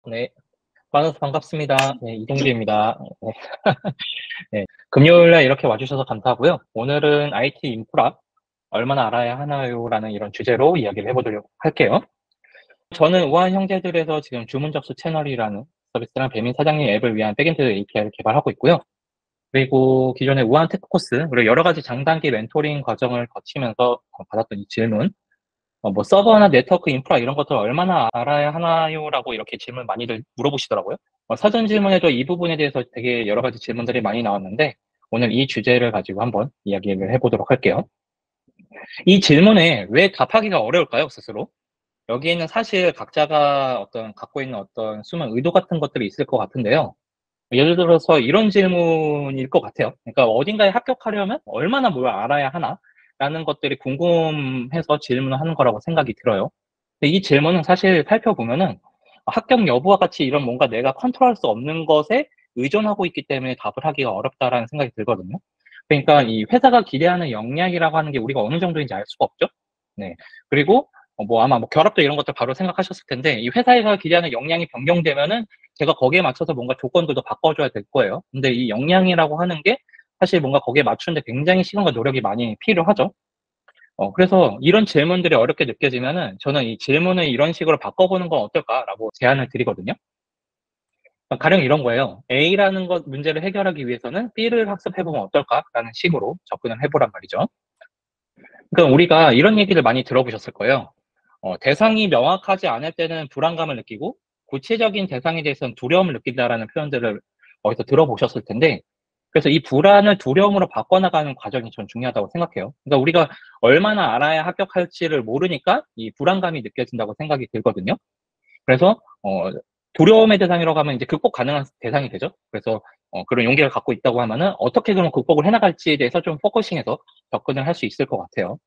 네, 만나서 반갑습니다. 네, 이동규입니다. 네, 네, 금요일 날 이렇게 와주셔서 감사하고요. 오늘은 IT 인프라 얼마나 알아야 하나요? 라는 이런 주제로 이야기를 해보도록 할게요. 저는 우한 형제들에서 지금 주문 접수 채널이라는 서비스랑 배민 사장님 앱을 위한 백엔드 API를 개발하고 있고요. 그리고 기존에 우한 테크 코스, 그리고 여러 가지 장단기 멘토링 과정을 거치면서 받았던 이 질문, 뭐 서버나 네트워크 인프라 이런 것들 얼마나 알아야 하나요? 라고 이렇게 질문 많이들 물어보시더라고요. 사전 질문에도 이 부분에 대해서 되게 여러 가지 질문들이 많이 나왔는데 오늘 이 주제를 가지고 한번 이야기를 해보도록 할게요. 이 질문에 왜 답하기가 어려울까요, 스스로? 여기에는 사실 각자가 갖고 있는 어떤 숨은 의도 같은 것들이 있을 것 같은데요. 예를 들어서 이런 질문일 것 같아요. 그러니까 어딘가에 합격하려면 얼마나 뭘 알아야 하나? 라는 것들이 궁금해서 질문을 하는 거라고 생각이 들어요. 근데 이 질문은 사실 살펴보면은 합격 여부와 같이 이런 뭔가 내가 컨트롤할 수 없는 것에 의존하고 있기 때문에 답을 하기가 어렵다라는 생각이 들거든요. 그러니까 이 회사가 기대하는 역량이라고 하는 게 우리가 어느 정도인지 알 수가 없죠. 네. 그리고 아마 결합도 이런 것들 바로 생각하셨을 텐데 이 회사에서 기대하는 역량이 변경되면은 제가 거기에 맞춰서 뭔가 조건들도 바꿔줘야 될 거예요. 근데 이 역량이라고 하는 게 사실 뭔가 거기에 맞추는데 굉장히 시간과 노력이 많이 필요하죠. 그래서 이런 질문들이 어렵게 느껴지면은 저는 이 질문을 이런 식으로 바꿔보는 건 어떨까라고 제안을 드리거든요. 가령 이런 거예요. A라는 것 문제를 해결하기 위해서는 B를 학습해보면 어떨까라는 식으로 접근을 해보란 말이죠. 그러니까 우리가 이런 얘기를 많이 들어보셨을 거예요. 대상이 명확하지 않을 때는 불안감을 느끼고 구체적인 대상에 대해서는 두려움을 느낀다라는 표현들을 어디서 들어보셨을 텐데 그래서 이 불안을 두려움으로 바꿔나가는 과정이 전 중요하다고 생각해요. 그러니까 우리가 얼마나 알아야 합격할지를 모르니까 이 불안감이 느껴진다고 생각이 들거든요. 그래서 두려움의 대상이라고 하면 이제 극복 가능한 대상이 되죠. 그래서 그런 용기를 갖고 있다고 하면은 어떻게 그럼 극복을 해나갈지에 대해서 좀 포커싱해서 접근을 할 수 있을 것 같아요.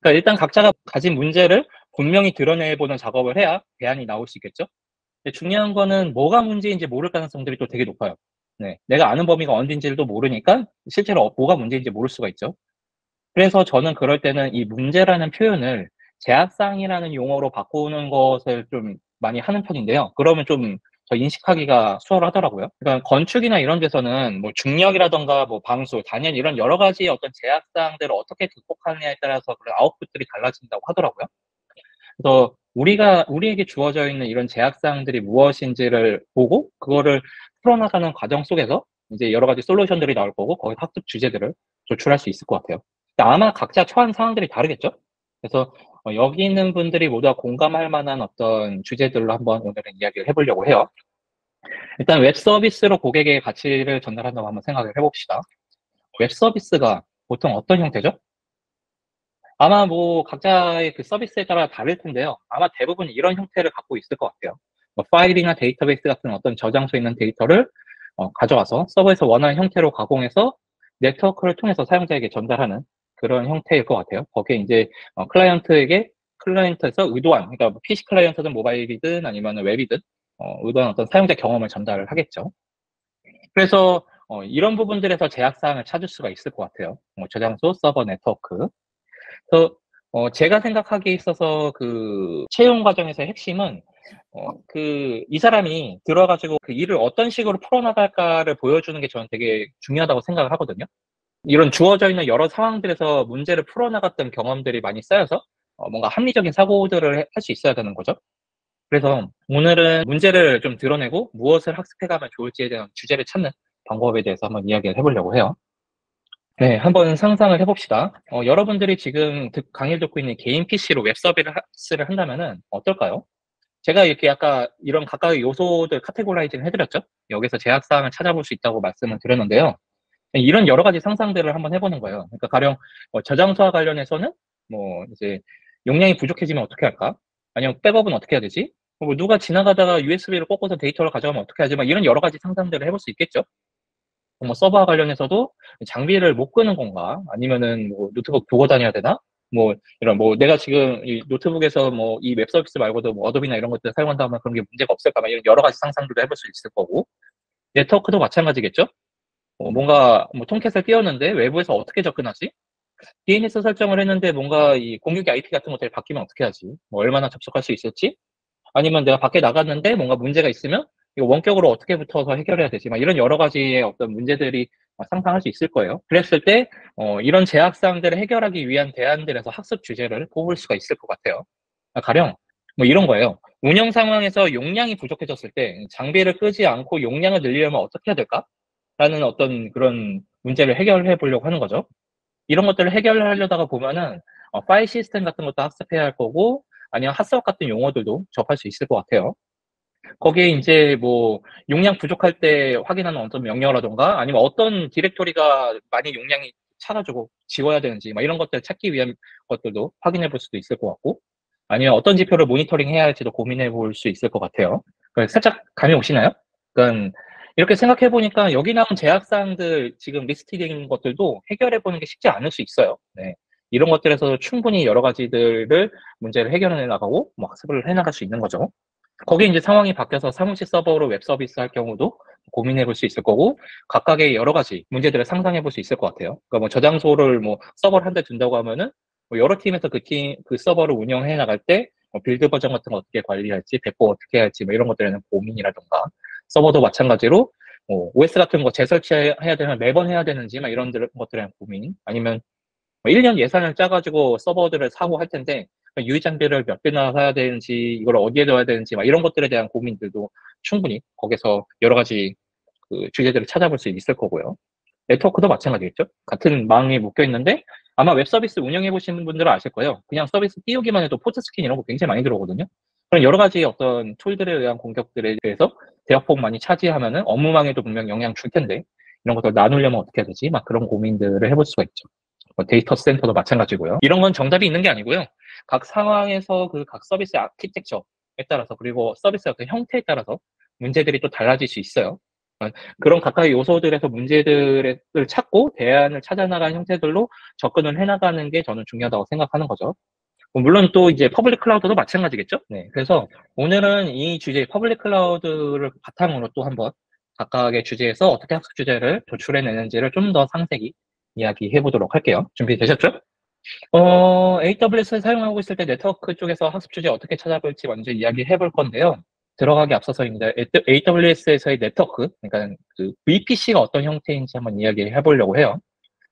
그러니까 일단 각자가 가진 문제를 분명히 드러내보는 작업을 해야 대안이 나올 수 있겠죠. 근데 중요한 거는 뭐가 문제인지 모를 가능성들이 또 되게 높아요. 네, 내가 아는 범위가 어딘지를 또 모르니까 실제로 뭐가 문제인지 모를 수가 있죠. 그래서 저는 그럴 때는 이 문제라는 표현을 제약상이라는 용어로 바꾸는 것을 좀 많이 하는 편인데요. 그러면 좀 더 인식하기가 수월하더라고요. 그러니까 건축이나 이런 데서는 뭐 중력이라든가 뭐 방수, 단열 이런 여러 가지 어떤 제약상들을 어떻게 극복하느냐에 따라서 그런 아웃풋들이 달라진다고 하더라고요. 그래서 우리에게 주어져 있는 이런 제약사항들이 무엇인지를 보고 그거를 풀어나가는 과정 속에서 이제 여러 가지 솔루션들이 나올 거고 거기 학습 주제들을 도출할 수 있을 것 같아요. 근데 아마 각자 처한 상황들이 다르겠죠? 그래서 여기 있는 분들이 모두 다 공감할 만한 어떤 주제들로 한번 오늘은 이야기를 해보려고 해요. 일단 웹 서비스로 고객의 가치를 전달한다고 한번 생각을 해봅시다. 웹 서비스가 보통 어떤 형태죠? 아마 뭐 각자의 그 서비스에 따라 다를 텐데요. 아마 대부분 이런 형태를 갖고 있을 것 같아요. 뭐 파일이나 데이터베이스 같은 어떤 저장소에 있는 데이터를 가져와서 서버에서 원하는 형태로 가공해서 네트워크를 통해서 사용자에게 전달하는 그런 형태일 것 같아요. 거기에 이제 클라이언트에서 의도한, 그러니까 뭐 PC 클라이언트든 모바일이든 아니면 웹이든 의도한 어떤 사용자 경험을 전달을 하겠죠. 그래서 이런 부분들에서 제약사항을 찾을 수가 있을 것 같아요. 저장소, 서버, 네트워크. 그래서 제가 생각하기에 있어서 그 채용 과정에서의 핵심은 이 사람이 들어가지고 그 일을 어떤 식으로 풀어나갈까를 보여주는 게 저는 되게 중요하다고 생각을 하거든요. 이런 주어져 있는 여러 상황들에서 문제를 풀어나갔던 경험들이 많이 쌓여서 뭔가 합리적인 사고들을 할 수 있어야 되는 거죠. 그래서 오늘은 문제를 좀 드러내고 무엇을 학습해가면 좋을지에 대한 주제를 찾는 방법에 대해서 한번 이야기를 해보려고 해요. 네, 한번 상상을 해봅시다. 여러분들이 지금 강의를 듣고 있는 개인 PC로 웹 서비스를 한다면은 어떨까요? 제가 이렇게 아까 이런 각각의 요소들 카테고라이징을 해드렸죠? 여기서 제약사항을 찾아볼 수 있다고 말씀을 드렸는데요. 이런 여러 가지 상상들을 한번 해보는 거예요. 그러니까 가령 저장소와 관련해서는 뭐 이제 용량이 부족해지면 어떻게 할까? 아니면 백업은 어떻게 해야 되지? 뭐 누가 지나가다가 USB를 꽂고서 데이터를 가져가면 어떻게 하지? 막 이런 여러 가지 상상들을 해볼 수 있겠죠? 뭐 서버와 관련해서도 장비를 못 끄는 건가? 아니면은 뭐 노트북 두고 다녀야 되나? 뭐 이런 뭐 내가 지금 이 노트북에서 뭐 이 웹 서비스 말고도 뭐 어도비나 이런 것들 사용한다면 그런 게 문제가 없을까? 막 이런 여러 가지 상상들도 해볼 수 있을 거고 네트워크도 마찬가지겠죠? 뭔가 뭐 통캣을 띄웠는데 외부에서 어떻게 접근하지? DNS 설정을 했는데 뭔가 이 공유기 IP 같은 것들이 바뀌면 어떻게 하지? 뭐 얼마나 접속할 수 있을지? 아니면 내가 밖에 나갔는데 뭔가 문제가 있으면 이거 원격으로 어떻게 붙어서 해결해야 되지? 막 이런 여러 가지의 어떤 문제들이 상상할 수 있을 거예요. 그랬을 때 이런 제약사항들을 해결하기 위한 대안들에서 학습 주제를 뽑을 수가 있을 것 같아요. 가령 뭐 이런 거예요. 운영 상황에서 용량이 부족해졌을 때 장비를 끄지 않고 용량을 늘리려면 어떻게 해야 될까? 라는 어떤 그런 문제를 해결해 보려고 하는 거죠. 이런 것들을 해결하려다가 보면은 파일 시스템 같은 것도 학습해야 할 거고 아니면 핫스업 같은 용어들도 접할 수 있을 것 같아요. 거기에 인제 뭐 용량 부족할 때 확인하는 어떤 명령어라든가 아니면 어떤 디렉토리가 많이 용량이 차 가지고 지워야 되는지 막 이런 것들을 찾기 위한 것들도 확인해 볼 수도 있을 것 같고 아니면 어떤 지표를 모니터링 해야 할지도 고민해 볼 수 있을 것 같아요. 살짝 감이 오시나요? 그러니깐 이렇게 생각해 보니까 여기 나온 제약 사항들 지금 리스트된 것들도 해결해 보는 게 쉽지 않을 수 있어요. 네. 이런 것들에서 충분히 여러 가지들을 문제를 해결해 나가고 뭐 학습을 해 나갈 수 있는 거죠. 거기에 인제 상황이 바뀌어서 사무실 서버로 웹 서비스 할 경우도 고민해 볼 수 있을 거고 각각의 여러 가지 문제들을 상상해 볼 수 있을 것 같아요. 그러니까 뭐 저장소를 뭐 서버를 한 대 둔다고 하면은 뭐 여러 팀에서 그 서버를 운영해 나갈 때 빌드 버전 같은 거 어떻게 관리할지, 배포 어떻게 할지 뭐 이런 것들에 대한 고민이라든가 서버도 마찬가지로 뭐 OS 같은 거 재설치해야 되면 매번 해야 되는지 막 이런 것들에 대한 고민 아니면 1년 예산을 짜 가지고 서버들을 사고 할 텐데 유의 장비를 몇 개나 사야 되는지 이걸 어디에 둬야 되는지 막 이런 것들에 대한 고민들도 충분히 거기서 여러 가지 그 주제들을 찾아볼 수 있을 거고요. 네트워크도 마찬가지겠죠. 같은 망에 묶여 있는데 아마 웹 서비스 운영해 보시는 분들은 아실 거예요. 그냥 서비스 띄우기만 해도 포트 스캔 이런 거 굉장히 많이 들어오거든요. 그런 여러 가지 어떤 툴들에 의한 공격들에 대해서 대역폭 많이 차지하면은 업무망에도 분명 영향 줄 텐데 이런 것들 나누려면 어떻게 해야 되지? 막 그런 고민들을 해볼 수가 있죠. 뭐 데이터 센터도 마찬가지고요. 이런 건 정답이 있는 게 아니고요. 각 상황에서 그 각 서비스 아키텍처에 따라서 그리고 서비스의 그 형태에 따라서 문제들이 또 달라질 수 있어요. 그런 각각의 요소들에서 문제들을 찾고 대안을 찾아 나가는 형태들로 접근을 해 나가는 게 저는 중요하다고 생각하는 거죠. 물론 또 이제 퍼블릭 클라우드도 마찬가지겠죠. 네. 그래서 오늘은 이 주제 퍼블릭 클라우드를 바탕으로 또 한번 각각의 주제에서 어떻게 학습 주제를 도출해 내는지를 좀 더 상세히 이야기해 보도록 할게요. 준비되셨죠? AWS를 사용하고 있을 때 네트워크 쪽에서 학습 주제 어떻게 찾아볼지 먼저 이야기해 볼 건데요. 들어가기 앞서서입니다. AWS에서의 네트워크, 그러니까 그 VPC가 어떤 형태인지 한번 이야기해 보려고 해요.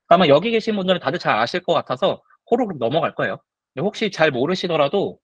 아마 여기 계신 분들은 다들 잘 아실 것 같아서 호로록 넘어갈 거예요. 근데 혹시 잘 모르시더라도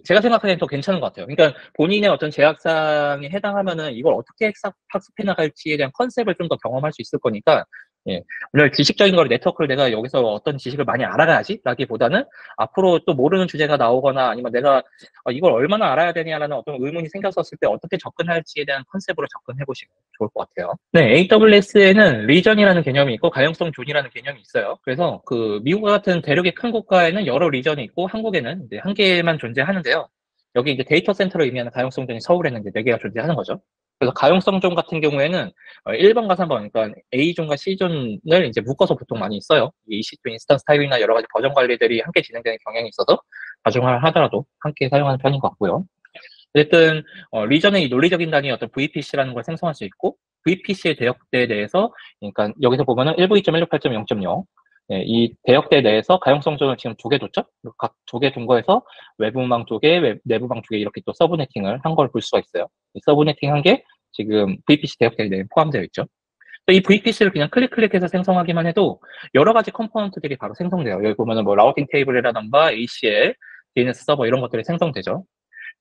제가 생각하기엔 더 괜찮은 것 같아요. 그러니까 본인의 어떤 제약사항에 해당하면은 이걸 어떻게 학습해 나갈지에 대한 컨셉을 좀 더 경험할 수 있을 거니까 예. 오늘 지식적인 거를 네트워크를 내가 여기서 어떤 지식을 많이 알아가야지?라기보다는 앞으로 또 모르는 주제가 나오거나 아니면 내가 이걸 얼마나 알아야 되냐라는 어떤 의문이 생겼었을 때 어떻게 접근할지에 대한 컨셉으로 접근해 보시면 좋을 것 같아요. 네, AWS에는 리전이라는 개념이 있고 가용성 존이라는 개념이 있어요. 그래서 그 미국 같은 대륙의 큰 국가에는 여러 리전이 있고 한국에는 이제 한 개만 존재하는데요. 여기 이제 데이터 센터로 의미하는 가용성 존이 서울에는 이제 4개가 존재하는 거죠. 그래서 가용성 존 같은 경우에는 1번과 3번, 그러니까 A존과 C존을 이제 묶어서 보통 많이 써요. EC2 인스턴스 타입이나 여러 가지 버전 관리들이 함께 진행되는 경향이 있어서 가중을 하더라도 함께 사용하는 편인 것 같고요. 어쨌든 리전의 이 논리적인 단위 어떤 VPC라는 걸 생성할 수 있고 VPC의 대역대에 대해서 그러니까 여기서 보면은 192.168.0.0 네, 이 대역대 내에서 가용성 존을 지금 2개 뒀죠. 각 2개 둔 거에서 외부망 2개, 내부망 2개 이렇게 또 서브네팅을 한 걸 볼 수가 있어요. 이 서브네팅 한 게 지금 VPC 대역대 내에 포함되어 있죠. 이 VPC를 그냥 클릭해서 생성하기만 해도 여러 가지 컴포넌트들이 바로 생성돼요. 여기 보면은 뭐 라우팅 테이블이라던가 ACL, DNS 서버 이런 것들이 생성되죠.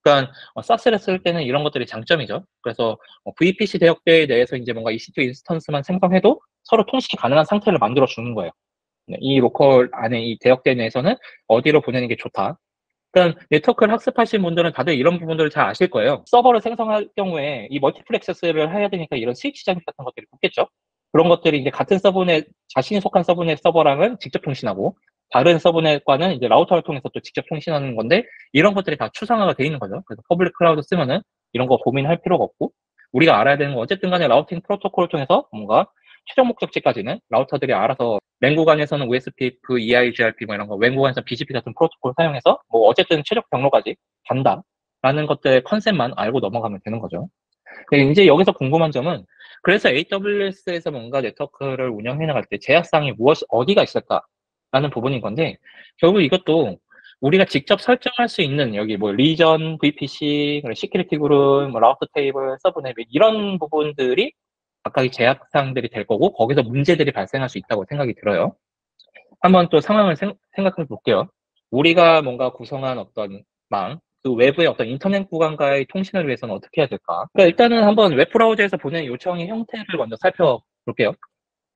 그러니까 SaaS를 쓸 때는 이런 것들이 장점이죠. 그래서 VPC 대역대에 대해서 이제 뭔가 EC2 인스턴스만 생성해도 서로 통신이 가능한 상태를 만들어 주는 거예요. 네, 이 로컬 안에 이 대역대 내에서는 어디로 보내는 게 좋다. 그러니까 네트워크를 학습하신 분들은 다들 이런 부분들을 잘 아실 거예요. 서버를 생성할 경우에 이 멀티플 액세스를 해야 되니까 이런 스위치 장비 같은 것들이 붙겠죠. 그런 것들이 이제 같은 서브넷, 자신이 속한 서브넷 서버랑은 직접 통신하고 다른 서브넷과는 이제 라우터를 통해서 또 직접 통신하는 건데 이런 것들이 다 추상화가 돼 있는 거죠. 그래서 퍼블릭 클라우드 쓰면은 이런 거 고민할 필요가 없고 우리가 알아야 되는 건 어쨌든 간에 라우팅 프로토콜을 통해서 뭔가 최종 목적지까지는 라우터들이 알아서 맨 구간에서는 OSPF, EIGRP 뭐 이런 거, 왼 구간에서 BGP 같은 프로토콜 사용해서 뭐 어쨌든 최적 경로까지 간다라는 것들의 컨셉만 알고 넘어가면 되는 거죠. 이제 여기서 궁금한 점은 그래서 AWS에서 뭔가 네트워크를 운영해 나갈 때 제약사항이 어디가 있을까라는 부분인 건데 결국 이것도 우리가 직접 설정할 수 있는 여기 뭐 리전, VPC, 시큐리티 그룹, 뭐 라우터 테이블, 서브넷 이런 부분들이 각각의 제약사항들이 될 거고 거기서 문제들이 발생할 수 있다고 생각이 들어요. 한번 또 상황을 생각해 볼게요. 우리가 뭔가 구성한 어떤 망, 그 외부의 어떤 인터넷 구간과의 통신을 위해서는 어떻게 해야 될까? 그러니까 일단은 한번 웹브라우저에서 보낸 요청의 형태를 먼저 살펴볼게요.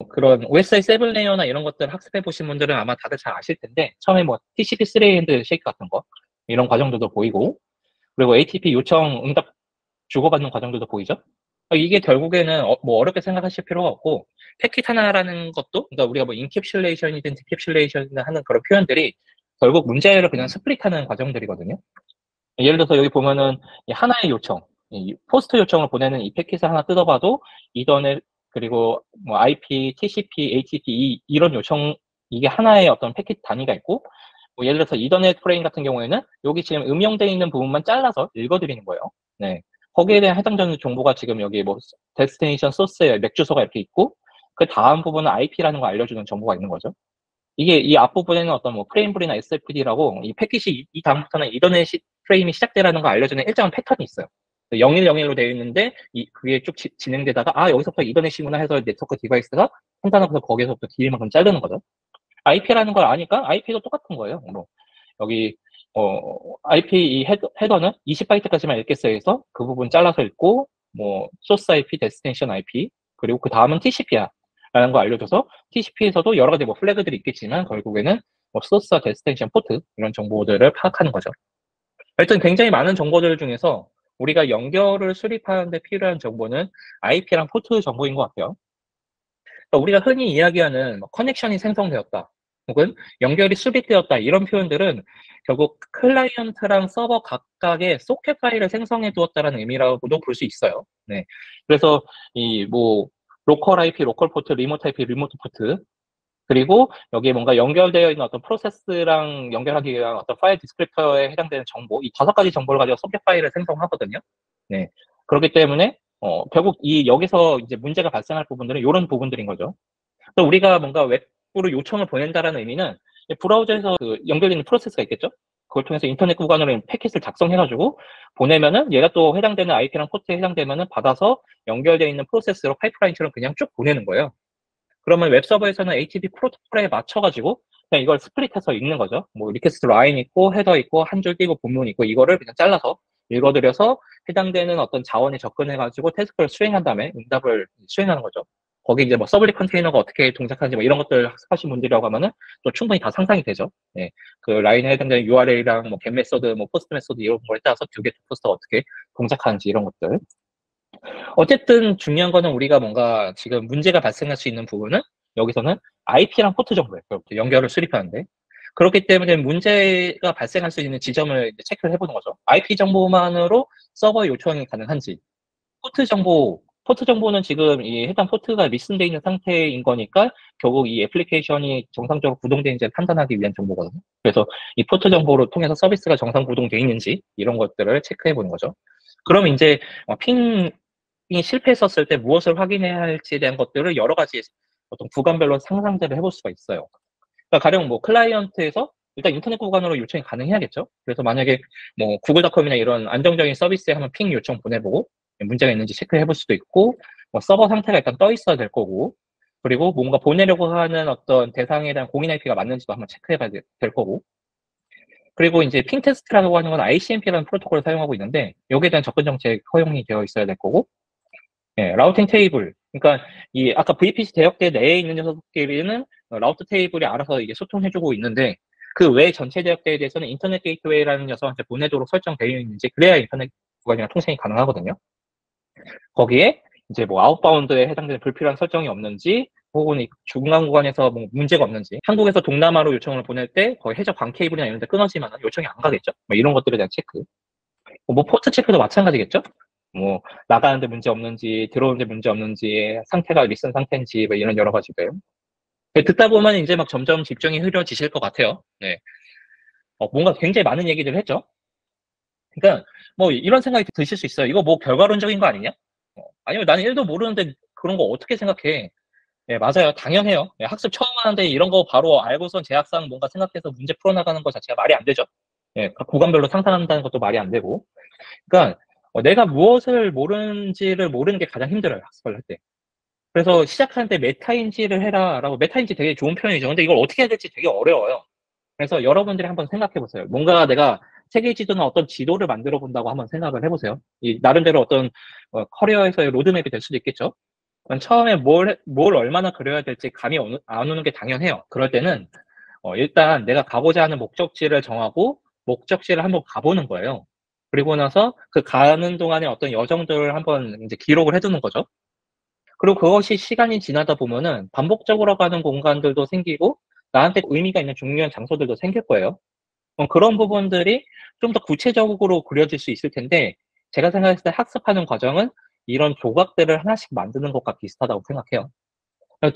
그런 OSI 7 레이어나 이런 것들 학습해 보신 분들은 아마 다들 잘 아실 텐데 처음에 뭐 TCP 3&hand 쉐이크 같은 거 이런 과정들도 보이고 그리고 ATP 요청 응답 주고받는 과정들도 보이죠. 이게 결국에는 뭐 어렵게 생각하실 필요가 없고 패킷 하나라는 것도 그러니까 우리가 뭐 인캡슐레이션이든 디캡슐레이션이든 하는 그런 표현들이 결국 문제를 그냥 스플릿하는 과정들이거든요. 예를 들어서 여기 보면은 하나의 요청, 포스트 요청을 보내는 이 패킷을 하나 뜯어봐도 이더넷 그리고 뭐 IP, TCP, HTTP 이런 요청 이게 하나의 어떤 패킷 단위가 있고 뭐 예를 들어서 이더넷 프레임 같은 경우에는 여기 지금 음영되어 있는 부분만 잘라서 읽어드리는 거예요. 네. 거기에 대한 해당되는 정보가 지금 여기 뭐 데스티네이션 소스에 맥 주소가 이렇게 있고 그 다음 부분은 IP라는 거 알려주는 정보가 있는 거죠. 이게 이 앞부분에는 어떤 뭐 프레임블이나 SFD라고 이 패킷이 이 다음부터는 이더넷 프레임이 시작되라는 걸 알려주는 일정한 패턴이 있어요. 0101로 되어 있는데 그게 쭉 진행되다가 여기서부터 이더넷이구나 해서 네트워크 디바이스가 판단하고서 거기서부터 길이만큼 자르는 거죠. IP라는 걸 아니까 IP도 똑같은 거예요. 뭐 여기 IP 이 헤더는 20바이트까지만 읽겠어요 해서 그 부분 잘라서 읽고 뭐 소스 IP, 데스티네이션 IP 그리고 그 다음은 TCP야 라는 거 알려줘서 TCP에서도 여러 가지 뭐 플래그들이 있겠지만 결국에는 뭐 소스와 데스티네이션 포트 이런 정보들을 파악하는 거죠. 하여튼 굉장히 많은 정보들 중에서 우리가 연결을 수립하는 데 필요한 정보는 IP랑 포트 정보인 것 같아요. 그러니까 우리가 흔히 이야기하는 뭐 커넥션이 생성되었다 혹은 연결이 수립되었다 이런 표현들은 결국 클라이언트랑 서버 각각의 소켓 파일을 생성해 두었다는 의미라고도 볼 수 있어요. 네. 그래서 이 뭐 로컬 IP, 로컬 포트, 리모트 IP, 리모트 포트 그리고 여기에 뭔가 연결되어 있는 어떤 프로세스랑 연결하기 위한 어떤 파일 디스크립터에 해당되는 정보, 이 5가지 정보를 가지고 소켓 파일을 생성하거든요. 네. 그렇기 때문에 결국 여기서 이제 문제가 발생할 부분들은 이런 부분들인 거죠. 또 우리가 뭔가 웹으로 요청을 보낸다라는 의미는 브라우저에서 그 연결되는 프로세스가 있겠죠. 그걸 통해서 인터넷 구간으로 패킷을 작성해가지고 보내면은 얘가 또 해당되는 IP랑 포트에 해당되면은 받아서 연결되어 있는 프로세스로 파이프라인처럼 그냥 쭉 보내는 거예요. 그러면 웹서버에서는 HTTP 프로토콜에 맞춰가지고 그냥 이걸 스플릿해서 읽는 거죠. 뭐 리퀘스트 라인 있고 헤더 있고 한 줄 띄고 본문 있고 이거를 그냥 잘라서 읽어드려서 해당되는 어떤 자원에 접근해가지고 태스크를 수행한 다음에 응답을 수행하는 거죠. 거기 이제 뭐 서블릿 컨테이너가 어떻게 동작하는지 뭐 이런 것들 학습하신 분들이라고 하면은 또 충분히 다 상상이 되죠. 예. 그 라인에 해당되는 URL이랑 뭐 get 메소드, 뭐 포스트 메소드 이런 거에 따라서 두 개 포스트가 어떻게 동작하는지 이런 것들. 어쨌든 중요한 거는 우리가 뭔가 지금 문제가 발생할 수 있는 부분은 여기서는 IP랑 포트 정보예요. 연결을 수립하는데. 그렇기 때문에 문제가 발생할 수 있는 지점을 체크를 해보는 거죠. IP 정보만으로 서버 요청이 가능한지. 포트 정보는 지금 이 해당 포트가 리슨되어 있는 상태인 거니까 결국 이 애플리케이션이 정상적으로 구동되는지 판단하기 위한 정보거든요. 그래서 이 포트 정보를 통해서 서비스가 정상 구동되어 있는지 이런 것들을 체크해 보는 거죠. 그럼 이제 핑 실패했었을 때 무엇을 확인해야 할지에 대한 것들을 여러 가지 어떤 구간별로 상상들을 해볼 수가 있어요. 그러니까 가령 뭐 클라이언트에서 일단 인터넷 구간으로 요청이 가능해야겠죠. 그래서 만약에 뭐 구글닷컴이나 이런 안정적인 서비스에 한번 핑 요청 보내보고 문제가 있는지 체크해 볼 수도 있고 뭐 서버 상태가 일단 떠 있어야 될 거고 그리고 뭔가 보내려고 하는 어떤 대상에 대한 공인 IP가 맞는지도 한번 체크해 봐야 될 거고 그리고 이제 핑 테스트라고 하는 건 ICMP라는 프로토콜을 사용하고 있는데 여기에 대한 접근 정책 허용이 되어 있어야 될 거고 라우팅 테이블. 그러니까 이 아까 VPC 대역대 내에 있는 녀석끼리는 라우트 테이블이 알아서 이게 소통해주고 있는데 그 외 전체 대역대에 대해서는 인터넷 게이트웨이라는 녀석한테 보내도록 설정되어 있는지 그래야 인터넷 구간이랑 통신이 가능하거든요. 거기에 이제 뭐 아웃바운드에 해당되는 불필요한 설정이 없는지 혹은 중간 구간에서 뭐 문제가 없는지 한국에서 동남아로 요청을 보낼 때 거의 해저 광 케이블이나 이런 데 끊어지면 요청이 안 가겠죠. 뭐 이런 것들에 대한 체크. 뭐 포트 체크도 마찬가지겠죠. 뭐 나가는데 문제 없는지 들어오는데 문제 없는지 상태가 리슨 상태인지 뭐 이런 여러 가지들 듣다 보면 이제 막 점점 집중이 흐려지실 것 같아요. 네. 뭔가 굉장히 많은 얘기들을 했죠. 그러니까 뭐 이런 생각이 드실 수 있어요. 이거 뭐 결과론적인 거 아니냐? 아니면 나는 1도 모르는데 그런 거 어떻게 생각해? 예, 맞아요. 당연해요. 예, 학습 처음 하는데 이런 거 바로 알고선 제약상 뭔가 생각해서 문제 풀어나가는 것 자체가 말이 안 되죠. 예, 각 구간별로 상상한다는 것도 말이 안 되고. 그러니까 내가 무엇을 모르는지를 모르는 게 가장 힘들어요. 학습을 할 때. 그래서 시작하는데 메타인지를 해라라고 메타인지 되게 좋은 표현이죠. 근데 이걸 어떻게 해야 될지 되게 어려워요. 그래서 여러분들이 한번 생각해 보세요. 뭔가 내가 세계 지도나 어떤 지도를 만들어 본다고 한번 생각을 해보세요. 이 나름대로 어떤 커리어에서의 로드맵이 될 수도 있겠죠. 처음에 뭘 얼마나 그려야 될지 감이 안 오는 게 당연해요. 그럴 때는 일단 내가 가고자 하는 목적지를 정하고 목적지를 한번 가보는 거예요. 그리고 나서 그 가는 동안에 어떤 여정들을 한번 이제 기록을 해두는 거죠. 그리고 그것이 시간이 지나다 보면은 반복적으로 가는 공간들도 생기고 나한테 의미가 있는 중요한 장소들도 생길 거예요. 그런 부분들이 좀 더 구체적으로 그려질 수 있을 텐데 제가 생각했을 때 학습하는 과정은 이런 조각들을 하나씩 만드는 것과 비슷하다고 생각해요.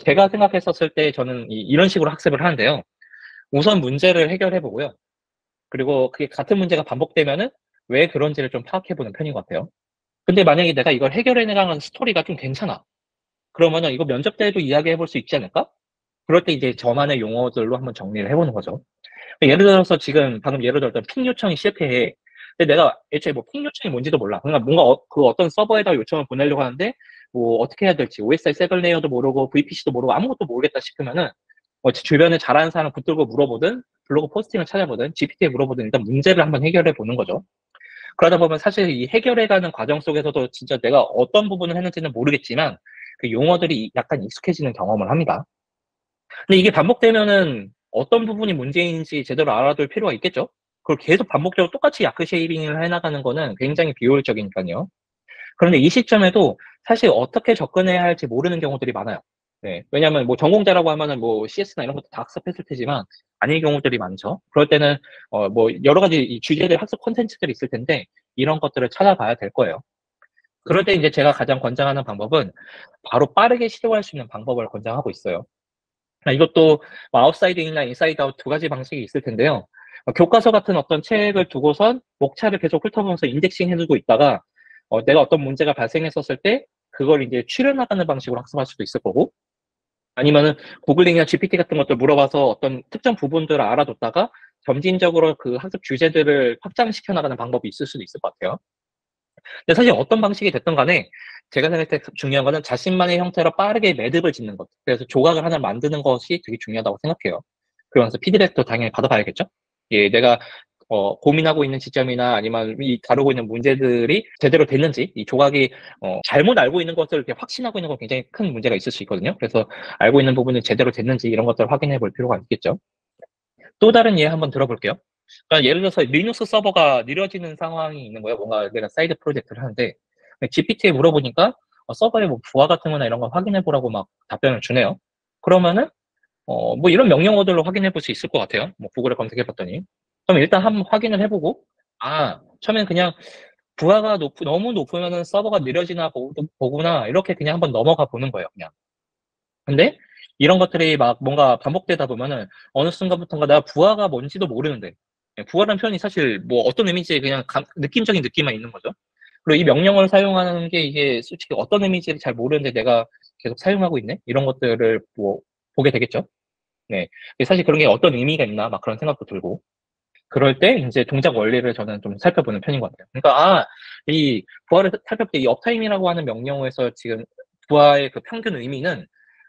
제가 생각했었을 때 저는 이런 식으로 학습을 하는데요. 우선 문제를 해결해 보고요. 그리고 그게 같은 문제가 반복되면은 왜 그런지를 좀 파악해 보는 편인 것 같아요. 근데 만약에 내가 이걸 해결해 나가는 스토리가 좀 괜찮아. 그러면은 '이거 면접 때에도 이야기해 볼 수 있지 않을까?' 그럴 때 이제 저만의 용어들로 한번 정리를 해 보는 거죠. 예를 들어서 지금 방금 예를 들었던 핑 요청이 실패해. 근데 내가 애초에 뭐 핑 요청이 뭔지도 몰라. 그러니까 뭔가 그 어떤 서버에다 요청을 보내려고 하는데 뭐 어떻게 해야 될지 OSI 7 레이어도 모르고 VPC도 모르고 아무것도 모르겠다 싶으면은 주변에 잘하는 사람 붙들고 물어보든 블로그 포스팅을 찾아보든 GPT에 물어보든 일단 문제를 한번 해결해 보는 거죠. 그러다 보면 사실 이 해결해 가는 과정 속에서도 진짜 내가 어떤 부분을 했는지는 모르겠지만 그 용어들이 약간 익숙해지는 경험을 합니다. 근데 이게 반복되면은 어떤 부분이 문제인지 제대로 알아둘 필요가 있겠죠? 그걸 계속 반복적으로 똑같이 야크 쉐이빙을 해 나가는 거는 굉장히 비효율적이니깐요. 그런데 이 시점에도 사실 어떻게 접근해야 할지 모르는 경우들이 많아요. 네. 왜냐하면 뭐 전공자라고 하면은 뭐 CS나 이런 것도 다 학습했을 테지만 아닌 경우들이 많죠. 그럴 때는 뭐 여러 가지 이 주제들 학습 콘텐츠들이 있을 텐데 이런 것들을 찾아봐야 될 거예요. 그럴 때 인제 제가 가장 권장하는 방법은 바로 빠르게 시도할 수 있는 방법을 권장하고 있어요. 이것도 뭐 아웃사이드 인이나 인사이드 아웃 두 가지 방식이 있을 텐데요. 교과서 같은 어떤 책을 두고선 목차를 계속 훑어보면서 인덱싱 해 두고 있다가 내가 어떤 문제가 발생했었을 때 그걸 인제 추려 나가는 방식으로 학습할 수도 있을 거고 아니면은 구글링이나 GPT 같은 것들 물어봐서 어떤 특정 부분들을 알아뒀다가 점진적으로 그 학습 주제들을 확장시켜 나가는 방법이 있을 수도 있을 것 같아요. 근데 사실 어떤 방식이 됐든 간에 제가 생각할 때 중요한 거는 자신만의 형태로 빠르게 매듭을 짓는 것. 그래서 조각을 하나 만드는 것이 되게 중요하다고 생각해요. 그러면서 피드백도 당연히 받아봐야겠죠? 예, 내가 고민하고 있는 지점이나 아니면 이 다루고 있는 문제들이 제대로 됐는지, 이 조각이 잘못 알고 있는 것을 이렇게 확신하고 있는 건 굉장히 큰 문제가 있을 수 있거든요. 그래서 알고 있는 부분이 제대로 됐는지 이런 것들을 확인해 볼 필요가 있겠죠. 또 다른 예 한번 들어볼게요. 그러니까 예를 들어서 리눅스 서버가 느려지는 상황이 있는 거예요. 뭔가 내가 사이드 프로젝트를 하는데 GPT에 물어보니까 서버의 뭐 부하 같은 거나 이런 거 확인해 보라고 막 답변을 주네요. 그러면은 뭐 이런 명령어들로 확인해 볼 수 있을 것 같아요. 뭐 구글에 검색해 봤더니. 그럼 일단 한번 확인을 해 보고 처음엔 그냥 부하가 너무 높으면은 서버가 느려지나 보구나 이렇게 그냥 한번 넘어가 보는 거예요, 그냥. 근데 이런 것들이 막 뭔가 반복되다 보면은 어느 순간부턴가 내가 부하가 뭔지도 모르는데 부하라는 표현이 사실 뭐 어떤 의미인지 그냥 느낌적인 느낌만 있는 거죠. 그리고 이 명령어를 사용하는 게 이게 솔직히 어떤 의미인지를 잘 모르는데 내가 계속 사용하고 있네? 이런 것들을 뭐 보게 되겠죠. 네. 사실 그런 게 어떤 의미가 있나 막 그런 생각도 들고. 그럴 때 인제 동작 원리를 저는 좀 살펴보는 편인 것 같아요. 그러니까 이 부하를 살펴볼 때 이 업타임이라고 하는 명령어에서 지금 부하의 그 평균 의미는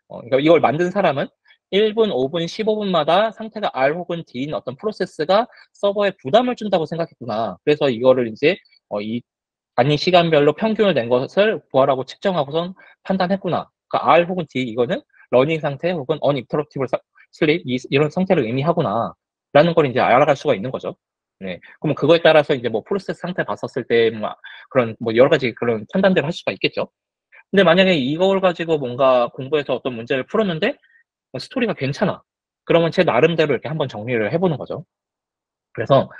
그러니까 이걸 만든 사람은 1 분, 5 분, 15 분마다 상태가 R 혹은 D인 어떤 프로세스가 서버에 부담을 준다고 생각했구나. 그래서 이거를 인제 이 단위 시간별로 평균을 낸 것을 부하라고 측정하고선 판단했구나. 그러니까 R 혹은 D 이거는 러닝 상태 혹은 uninterruptible sleep 이런 상태를 의미하구나라는 걸 인제 알아갈 수가 있는 거죠. 네. 그럼 그거에 따라서 이제 뭐 프로세스 상태 봤었을 때 뭐 그런 뭐 여러 가지 그런 판단들을 할 수가 있겠죠. 근데 만약에 이걸 가지고 뭔가 공부해서 어떤 문제를 풀었는데 스토리가 괜찮아. 그러면 제 나름대로 이렇게 한번 정리를 해 보는 거죠. 그래서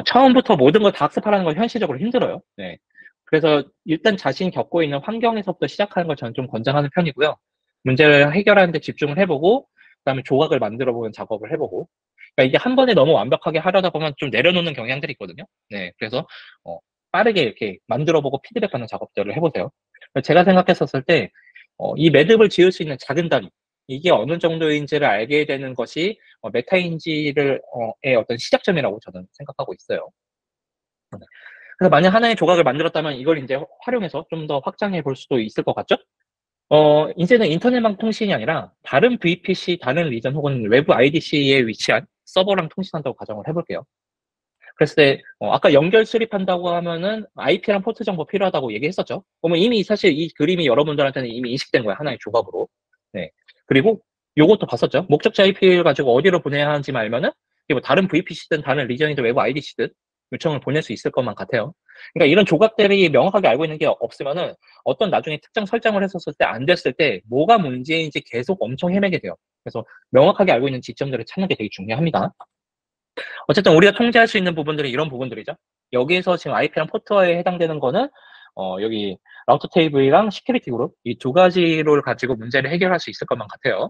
처음부터 모든 걸 다 학습하라는 건 현실적으로 힘들어요. 네. 그래서 일단 자신이 겪고 있는 환경에서부터 시작하는 걸 저는 좀 권장하는 편이고요. 문제를 해결하는 데 집중을 해 보고 그다음에 조각을 만들어 보는 작업을 해 보고 그러니까 이게 한 번에 너무 완벽하게 하려다 보면 좀 내려놓는 경향들이 있거든요. 네. 그래서 빠르게 이렇게 만들어 보고 피드백하는 작업들을 해 보세요. 제가 생각했었을 때 이 매듭을 지을 수 있는 작은 단위, 이게 어느 정도인지를 알게 되는 것이 메타인지를 의 어떤 시작점이라고 저는 생각하고 있어요. 그래서 만약 하나의 조각을 만들었다면 이걸 이제 활용해서 좀 더 확장해 볼 수도 있을 것 같죠? 이제는 인터넷망 통신이 아니라 다른 VPC, 다른 리전 혹은 외부 IDC에 위치한 서버랑 통신한다고 가정을 해볼게요. 그랬을 때 아까 연결 수립한다고 하면은 IP랑 포트 정보 필요하다고 얘기했었죠. 그러면 이미 사실 이 그림이 여러분들한테는 이미 인식된 거야. 하나의 조각으로. 네. 그리고 요것도 봤었죠. 목적지 IP를 가지고 어디로 보내야 하는지 알면은 이게 뭐 다른 VPC든 다른 리전이든 외부 IDC든 요청을 보낼 수 있을 것만 같아요. 그러니까 이런 조각들이 명확하게 알고 있는 게 없으면은 어떤 나중에 특정 설정을 했었을 때 안 됐을 때 뭐가 문제인지 계속 엄청 헤매게 돼요. 그래서 명확하게 알고 있는 지점들을 찾는 게 되게 중요합니다. 어쨌든 우리가 통제할 수 있는 부분들이 이런 부분들이죠. 여기에서 지금 IP랑 포트에 해당되는 거는 여기 라우터 테이블이랑 시큐리티 그룹 이 두 가지를 가지고 문제를 해결할 수 있을 것만 같아요.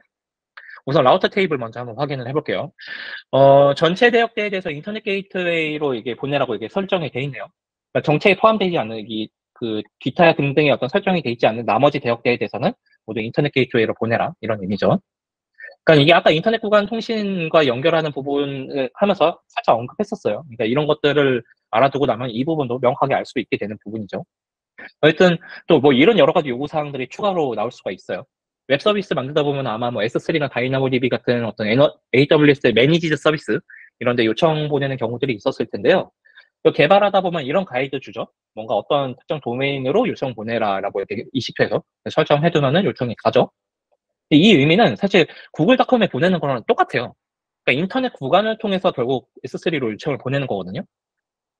우선 라우터 테이블 먼저 한번 확인을 해볼게요. 전체 대역대에 대해서 인터넷 게이트웨이로 이게 보내라고 이게 설정이 돼 있네요. 그러니까 정체에 포함되지 않는 그 기타 등등의 어떤 설정이 돼 있지 않는 나머지 대역대에 대해서는 모두 인터넷 게이트웨이로 보내라 이런 의미죠. 그러니까 이게 아까 인터넷 구간 통신과 연결하는 부분을 하면서 살짝 언급했었어요. 그러니까 이런 것들을 알아두고 나면 이 부분도 명확하게 알 수 있게 되는 부분이죠. 어쨌든 또 뭐 이런 여러 가지 요구 사항들이 추가로 나올 수가 있어요. 웹 서비스 만들다 보면 아마 뭐 S3나 다이나모DB 같은 어떤 AWS의 매니지드 서비스 이런 데 요청 보내는 경우들이 있었을 텐데요. 또 개발하다 보면 이런 가이드 주죠. 뭔가 어떤 특정 도메인으로 요청 보내라라고 이렇게 이식해서 설정해두면은 요청이 가죠. 이 의미는 사실 구글닷컴에 보내는 거랑 똑같아요. 그러니까 인터넷 구간을 통해서 결국 S3로 요청을 보내는 거거든요.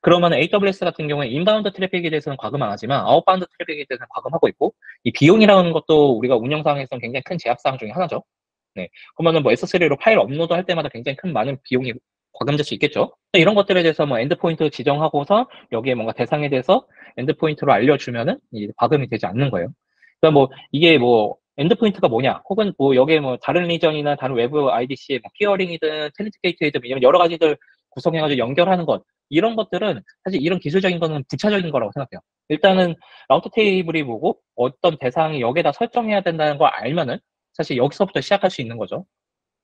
그러면 AWS 같은 경우에 인바운드 트래픽에 대해서는 과금 안 하지만 아웃바운드 트래픽에 대해서는 과금하고 있고 이 비용이라는 것도 우리가 운영상에서는 굉장히 큰 제약사항 중에 하나죠. 네. 그러면은 뭐 S3로 파일 업로드 할 때마다 굉장히 큰 많은 비용이 과금될 수 있겠죠. 이런 것들에 대해서 뭐 엔드포인트 지정하고서 여기에 뭔가 대상에 대해서 엔드포인트로 알려주면은 이제 과금이 되지 않는 거예요. 그러니까 뭐 이게 뭐 엔드포인트가 뭐냐, 혹은 뭐 여기에 뭐 다른 리전이나 다른 외부 IDC의 뭐 피어링이든 테니트 게이트웨이든 이런 여러 가지들 구성해가지고 연결하는 것 이런 것들은 사실 이런 기술적인 거는 부차적인 거라고 생각해요. 일단은 라우터 테이블이 뭐고 어떤 대상이 여기에다 설정해야 된다는 걸 알면은 사실 여기서부터 시작할 수 있는 거죠.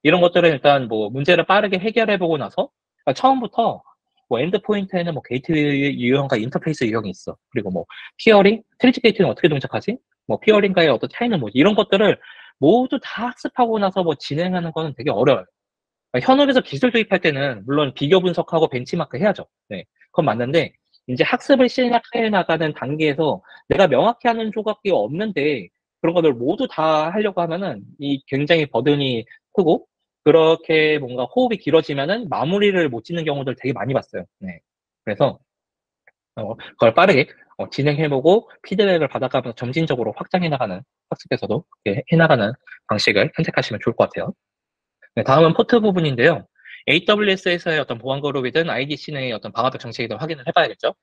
이런 것들은 일단 뭐 문제를 빠르게 해결해 보고 나서 그러니까 처음부터 뭐 엔드포인트에는 뭐 게이트웨이 유형과 인터페이스 유형이 있어. 그리고 뭐 피어링, 트리트 게이트는 어떻게 동작하지? 뭐 피어링과의 어떤 차이는 뭐지? 이런 것들을 모두 다 학습하고 나서 뭐 진행하는 거는 되게 어려워요. 그러니까 현업에서 기술 도입할 때는 물론 비교 분석하고 벤치마크 해야죠. 네, 그건 맞는데 이제 학습을 시작해 나가는 단계에서 내가 명확히 하는 조각이 없는데 그런 것들 모두 다 하려고 하면은 이 굉장히 버든이 크고 그렇게 뭔가 호흡이 길어지면은 마무리를 못 짓는 경우들 되게 많이 봤어요. 네, 그래서 그걸 빠르게 진행해보고 피드백을 받아가면서 점진적으로 확장해 나가는 학습에서도 해나가는 방식을 선택하시면 좋을 것 같아요. 네, 다음은 포트 부분인데요. AWS에서의 어떤 보안 그룹이든 IDC 내의 어떤 방화벽 정책이든 확인을 해봐야겠죠.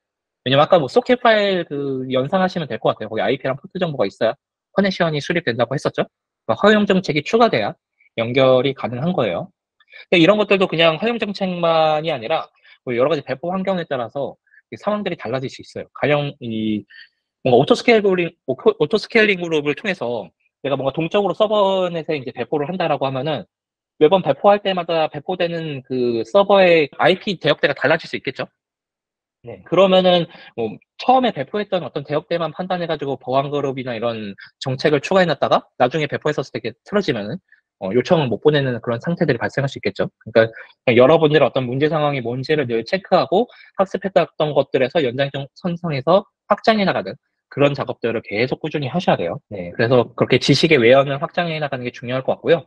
왜냐면 아까 뭐 소켓 파일 그 연상하시면 될 것 같아요. 거기 IP랑 포트 정보가 있어야 커넥션이 수립된다고 했었죠. 그러니까 허용 정책이 추가돼야 연결이 가능한 거예요. 근데 이런 것들도 그냥 허용 정책만이 아니라 뭐 여러 가지 배포 환경에 따라서 상황들이 달라질 수 있어요. 가령 이 뭔가 오토스케일링 그룹을 통해서 내가 뭔가 동적으로 서버넷에 이제 배포를 한다라고 하면은 매번 배포할 때마다 배포되는 그 서버의 IP 대역대가 달라질 수 있겠죠. 네. 그러면은 뭐 처음에 배포했던 어떤 대역대만 판단해가지고 보안 그룹이나 이런 정책을 추가해놨다가 나중에 배포했었을 때 이게 틀어지면은 요청을 못 보내는 그런 상태들이 발생할 수 있겠죠. 그러니까 여러분들의 어떤 문제 상황이 뭔지를 늘 체크하고 학습했던 것들에서 연장선 선상에서 확장해 나가는 그런 작업들을 계속 꾸준히 하셔야 돼요. 네. 그래서 그렇게 지식의 외연을 확장해 나가는 게 중요할 것 같고요.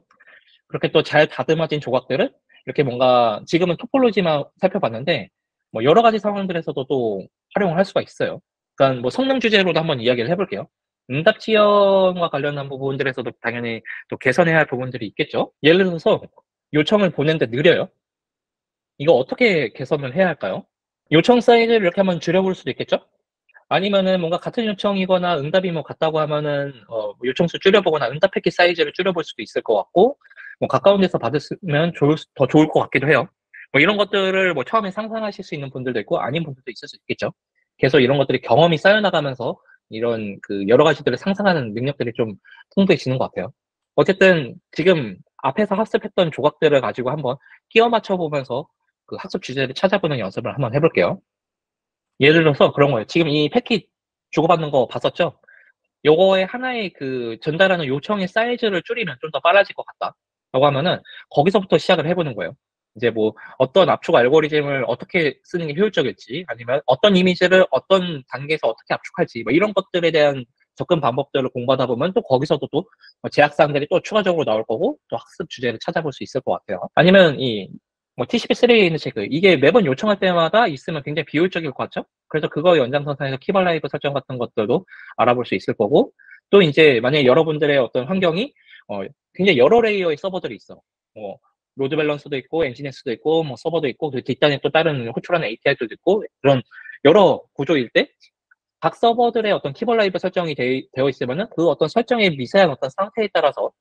그렇게 또 잘 다듬어진 조각들을 이렇게 뭔가 지금은 토폴로지만 살펴봤는데 뭐 여러 가지 상황들에서도 또 활용을 할 수가 있어요. 그러니까 뭐 성능 주제로도 한번 이야기를 해볼게요. 응답 지연과 관련한 부분들에서도 당연히 또 개선해야 할 부분들이 있겠죠. 예를 들어서 요청을 보내는데 느려요. 이거 어떻게 개선을 해야 할까요? 요청 사이즈를 이렇게 한번 줄여볼 수도 있겠죠. 아니면은 뭔가 같은 요청이거나 응답이 뭐 같다고 하면은 요청수 줄여보거나 응답 패킷 사이즈를 줄여볼 수도 있을 것 같고 뭐 가까운 데서 받으면 더 좋을 것 같기도 해요. 뭐 이런 것들을 뭐 처음에 상상하실 수 있는 분들도 있고 아닌 분들도 있을 수 있겠죠. 계속 이런 것들이 경험이 쌓여나가면서 이런 그 여러 가지들을 상상하는 능력들이 좀 풍부해지는 것 같아요. 어쨌든 지금 앞에서 학습했던 조각들을 가지고 한번 끼워 맞춰 보면서 그 학습 주제를 찾아보는 연습을 한번 해볼게요. 예를 들어서 그런 거예요. 지금 이 패킷 주고받는 거 봤었죠? 요거의 하나의 그 전달하는 요청의 사이즈를 줄이면 좀 더 빨라질 것 같다. 라고 하면은 거기서부터 시작을 해보는 거예요. 이제 뭐 어떤 압축 알고리즘을 어떻게 쓰는 게 효율적일지 아니면 어떤 이미지를 어떤 단계에서 어떻게 압축할지 뭐 이런 것들에 대한 접근 방법들을 공부하다 보면 또 거기서도 또 제약사항들이 또 추가적으로 나올 거고 또 학습 주제를 찾아볼 수 있을 것 같아요. 아니면 이 뭐 TCP3에 있는 체크 이게 매번 요청할 때마다 있으면 굉장히 비효율적일 것 같죠? 그래서 그거 연장선상에서 키발라이브 설정 같은 것들도 알아볼 수 있을 거고 또 이제 만약에 여러분들의 어떤 환경이 어, 굉장히 여러 레이어의 서버들이 있어. 뭐 로드 밸런스도 있고 엔지니어스도 있고 뭐 서버도 있고 그 뒷단에 또 다른 호출하는 API도 있고 그런 여러 구조일 때 각 서버들의 어떤 키벌라이브 설정이 되어 있으면은 그 어떤 설정의 미세한 어떤 상태에 따라서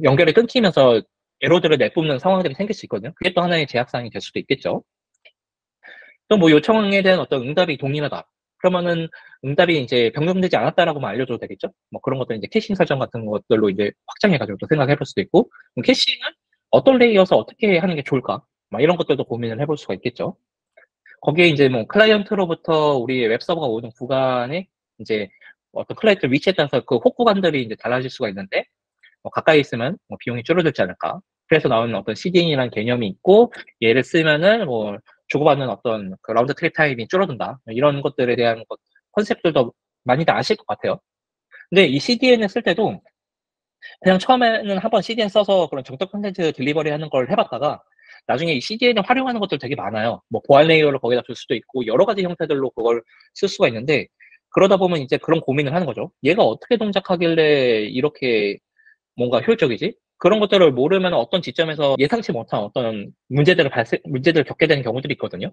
연결이 끊기면서 에러들을 내뿜는 상황들이 생길 수 있거든요. 그게 또 하나의 제약사항이 될 수도 있겠죠. 또 뭐 요청에 대한 어떤 응답이 동일하다. 그러면은 응답이 이제 변경되지 않았다라고만 알려줘도 되겠죠? 뭐 그런 것들 이제 캐싱 설정 같은 것들로 이제 확장해가지고 또 생각해 볼 수도 있고, 그럼 캐싱은 어떤 레이어에서 어떻게 하는 게 좋을까? 막 이런 것들도 고민을 해볼 수가 있겠죠. 거기에 이제 뭐 클라이언트로부터 우리 웹서버가 오는 구간에 이제 어떤 클라이언트 위치에 따라서 그 혹 구간들이 이제 달라질 수가 있는데, 뭐 가까이 있으면 뭐 비용이 줄어들지 않을까. 그래서 나오는 어떤 CDN이라는 개념이 있고, 얘를 쓰면은 뭐 주고받는 어떤 그 라운드 트립 타임이 줄어든다. 이런 것들에 대한 컨셉들도 많이들 아실 것 같아요. 근데 이 CDN을 쓸 때도 그냥 처음에는 한번 CDN 써서 그런 정적 콘텐츠 딜리버리 하는 걸 해봤다가 나중에 이 CDN을 활용하는 것들 되게 많아요. 뭐 보안 레이어를 거기다 줄 수도 있고 여러 가지 형태들로 그걸 쓸 수가 있는데 그러다 보면 이제 그런 고민을 하는 거죠. 얘가 어떻게 동작하길래 이렇게 뭔가 효율적이지? 그런 것들을 모르면 어떤 지점에서 예상치 못한 어떤 문제들을 겪게 되는 경우들이 있거든요.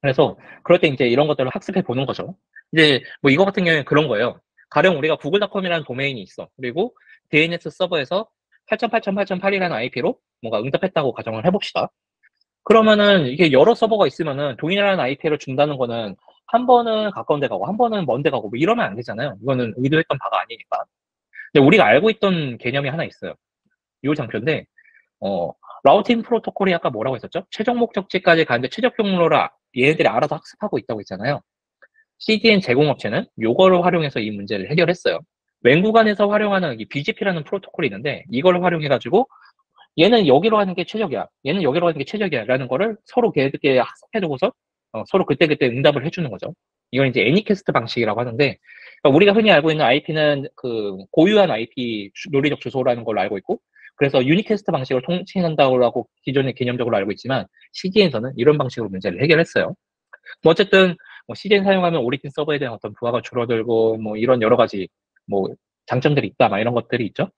그래서 그럴 때 이제 이런 것들을 학습해 보는 거죠. 이제 뭐 이거 같은 경우에 그런 거예요. 가령 우리가 구글닷컴이라는 도메인이 있어. 그리고 DNS 서버에서 8080.80.8이라는 IP로 뭔가 응답했다고 가정을 해봅시다. 그러면은 이게 여러 서버가 있으면은 동일한 IP를 준다는 거는 한 번은 가까운 데 가고 한 번은 먼 데 가고 뭐 이러면 안 되잖아요. 이거는 의도했던 바가 아니니까. 근데 우리가 알고 있던 개념이 하나 있어요. 요 장표인데 어, 라우팅 프로토콜이 아까 뭐라고 했었죠? 최종 목적지까지 가는데 최적 경로를 얘네들이 알아서 학습하고 있다고 했잖아요. CDN 제공업체는 요거를 활용해서 이 문제를 해결했어요. 왼 구간에서 활용하는 이 BGP라는 프로토콜이 있는데 이걸 활용해가지고 얘는 여기로 하는 게 최적이야. 얘는 여기로 하는 게 최적이야. 라는 거를 서로 걔들끼리 학습해두고서 서로 그때그때 응답을 해주는 거죠. 이건 이제 애니캐스트 방식이라고 하는데 그러니까 우리가 흔히 알고 있는 IP는 그 고유한 IP 논리적 주소라는 걸로 알고 있고 그래서 유니캐스트 방식을 통칭한다고 하고 기존의 개념적으로 알고 있지만 CDN에서는 이런 방식으로 문제를 해결했어요. 뭐 어쨌든 뭐 CDN 사용하면 오리진 서버에 대한 어떤 부하가 줄어들고 뭐 이런 여러 가지 뭐 장점들이 있다 막 이런 것들이 있죠.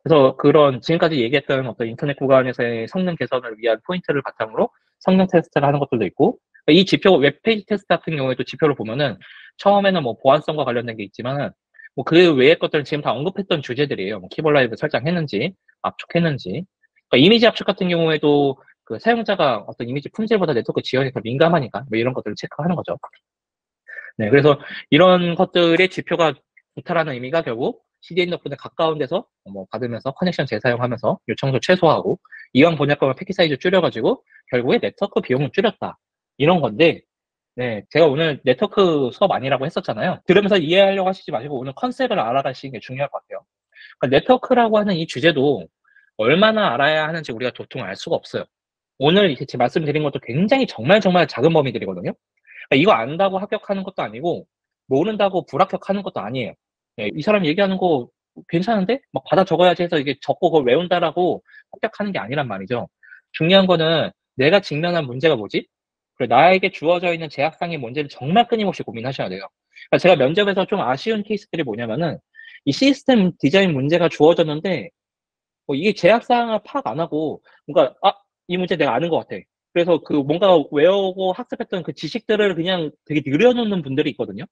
그래서 그런 지금까지 얘기했던 어떤 인터넷 구간에서의 성능 개선을 위한 포인트를 바탕으로 성능 테스트를 하는 것들도 있고 이 지표 웹페이지 테스트 같은 경우에도 지표를 보면은 처음에는 뭐 보안성과 관련된 게 있지만은 뭐 그 외의 것들은 지금 다 언급했던 주제들이에요. 뭐 키볼 라이브 설정했는지 압축했는지 그러니까 이미지 압축 같은 경우에도 그 사용자가 어떤 이미지 품질보다 네트워크 지연이 더 민감하니까 뭐 이런 것들을 체크하는 거죠. 네, 그래서 이런 것들의 지표가 좋다라는 의미가 결국 CDN 덕분에 가까운 데서 뭐 받으면서 커넥션 재사용하면서 요청도 최소화하고 이왕 번역하면 패킷 사이즈 줄여가지고 결국에 네트워크 비용을 줄였다. 이런 건데 네, 제가 오늘 네트워크 수업 아니라고 했었잖아요. 들으면서 이해하려고 하시지 마시고 오늘 컨셉을 알아가시는 게 중요할 것 같아요. 그러니까 네트워크라고 하는 이 주제도 얼마나 알아야 하는지 우리가 도통 알 수가 없어요. 오늘 이렇게 말씀드린 것도 굉장히 정말 정말 작은 범위들이거든요. 그러니까 이거 안다고 합격하는 것도 아니고 모른다고 불합격하는 것도 아니에요. 예, 이 사람 얘기하는 거 괜찮은데? 막 받아 적어야지 해서 이게 적고 그걸 외운다라고 합격하는 게 아니란 말이죠. 중요한 거는 내가 직면한 문제가 뭐지? 그리고 나에게 주어져 있는 제약상의 문제를 정말 끊임없이 고민하셔야 돼요. 그러니까 제가 면접에서 좀 아쉬운 케이스들이 뭐냐면은 이 시스템 디자인 문제가 주어졌는데 이게 제약사항을 파악 안 하고 뭔가 이 문제 내가 아는 것 같아. 그래서 그 뭔가 외우고 학습했던 그 지식들을 그냥 되게 늘려놓는 분들이 있거든요.